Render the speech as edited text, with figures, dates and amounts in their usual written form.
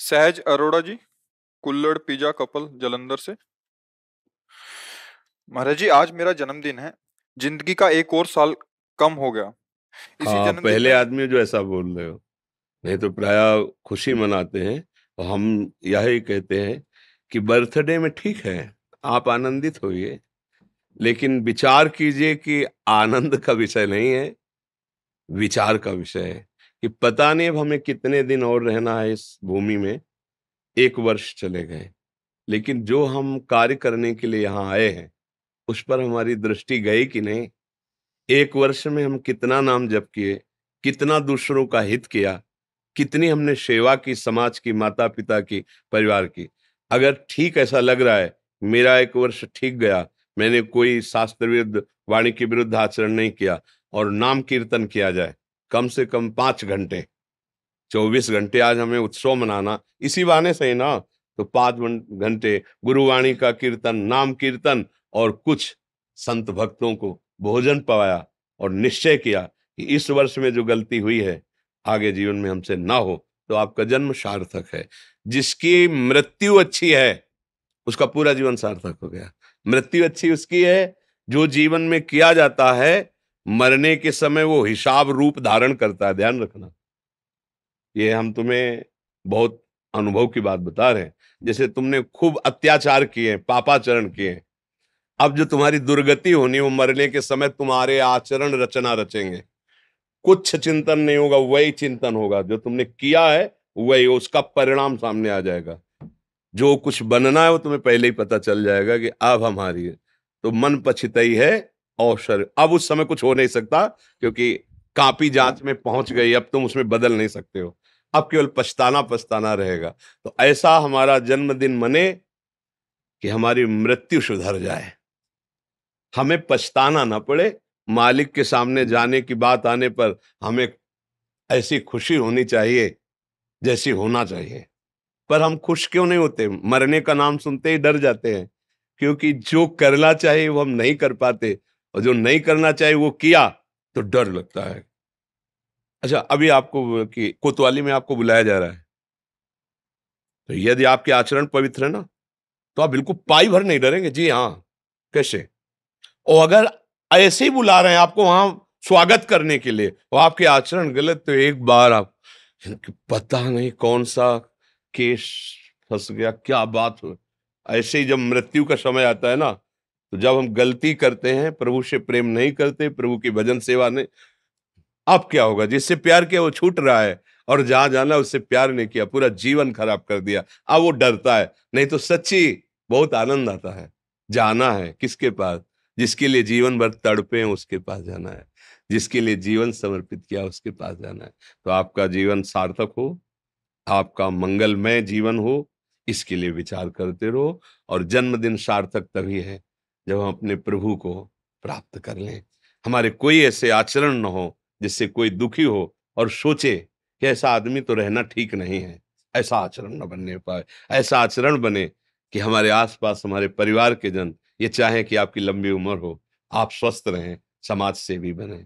सहज अरोड़ा जी, कुल्लड़ pizza couple Jalandhar से। महाराज जी, आज मेरा जन्मदिन है। जिंदगी का एक और साल कम हो गया। इसी हाँ, जन्मदिन पहले में आदमी जो ऐसा बोल रहे हो। नहीं तो प्राय खुशी मनाते हैं और हम यही कहते हैं कि बर्थडे में ठीक है, आप आनंदित होइए, लेकिन विचार कीजिए कि आनंद का विषय नहीं है, विचार का विषय है कि पता नहीं अब हमें कितने दिन और रहना है इस भूमि में। 1 वर्ष चले गए, लेकिन जो हम कार्य करने के लिए यहाँ आए हैं उस पर हमारी दृष्टि गई कि नहीं। 1 वर्ष में हम कितना नाम जप किए, कितना दूसरों का हित किया, कितनी हमने सेवा की, समाज की, माता पिता की, परिवार की। अगर ठीक ऐसा लग रहा है मेरा 1 वर्ष ठीक गया, मैंने कोई शास्त्र विरुद्ध, वाणी के विरुद्ध आचरण नहीं किया और नाम कीर्तन किया जाए कम से कम 5 घंटे, 24 घंटे आज हमें उत्सव मनाना इसी बहाने से ही ना। तो 5 घंटे गुरुवाणी का कीर्तन, नाम कीर्तन और कुछ संत भक्तों को भोजन पवाया और निश्चय किया कि इस वर्ष में जो गलती हुई है आगे जीवन में हमसे ना हो, तो आपका जन्म सार्थक है। जिसकी मृत्यु अच्छी है उसका पूरा जीवन सार्थक हो गया। मृत्यु अच्छी उसकी है जो जीवन में किया जाता है, मरने के समय वो हिसाब रूप धारण करता है। ध्यान रखना, ये हम तुम्हें बहुत अनुभव की बात बता रहे हैं। जैसे तुमने खूब अत्याचार किए, पापाचरण किए, अब जो तुम्हारी दुर्गति होनी, वो मरने के समय तुम्हारे आचरण रचना रचेंगे। कुछ चिंतन नहीं होगा, वही चिंतन होगा जो तुमने किया है, वही उसका परिणाम सामने आ जाएगा। जो कुछ बनना है वो तुम्हें पहले ही पता चल जाएगा कि अब हमारी है। तो मन पछितई है अवसर, अब उस समय कुछ हो नहीं सकता क्योंकि कापी जांच में पहुंच गई, अब तुम उसमें बदल नहीं सकते हो। अब केवल पछताना पछताना रहेगा। तो ऐसा हमारा जन्मदिन मने कि हमारी मृत्यु सुधर जाए, हमें पछताना ना पड़े। मालिक के सामने जाने की बात आने पर हमें ऐसी खुशी होनी चाहिए जैसी होना चाहिए। पर हम खुश क्यों नहीं होते? मरने का नाम सुनते ही डर जाते हैं, क्योंकि जो करना चाहिए वो हम नहीं कर पाते और जो नहीं करना चाहिए वो किया तो डर लगता है। अच्छा, अभी आपको कि कोतवाली में आपको बुलाया जा रहा है, तो यदि आपके आचरण पवित्र है ना, तो आप बिल्कुल पाई भर नहीं डरेंगे। जी हाँ, कैसे? और अगर ऐसे ही बुला रहे हैं आपको वहां स्वागत करने के लिए और आपके आचरण गलत, तो एक बार आप, पता नहीं कौन सा केस फंस गया, क्या बात हो। ऐसे ही जब मृत्यु का समय आता है ना, तो जब हम गलती करते हैं, प्रभु से प्रेम नहीं करते, प्रभु की भजन सेवा नहीं, अब क्या होगा? जिससे प्यार किया वो छूट रहा है और जहां जाना उससे प्यार नहीं किया, पूरा जीवन खराब कर दिया। अब वो डरता है। नहीं तो सच्ची बहुत आनंद आता है। जाना है किसके पास? जिसके लिए जीवन भर तड़पे हैं उसके पास जाना है, जिसके लिए जीवन समर्पित किया उसके पास जाना है। तो आपका जीवन सार्थक हो, आपका मंगलमय जीवन हो, इसके लिए विचार करते रहो। और जन्मदिन सार्थक तभी है जब हम अपने प्रभु को प्राप्त कर लें। हमारे कोई ऐसे आचरण न हो जिससे कोई दुखी हो और सोचे कि ऐसा आदमी तो रहना ठीक नहीं है। ऐसा आचरण न बनने पाए। ऐसा आचरण बने कि हमारे आसपास हमारे परिवार के जन ये चाहें कि आपकी लंबी उम्र हो, आप स्वस्थ रहें, समाज सेवी बने।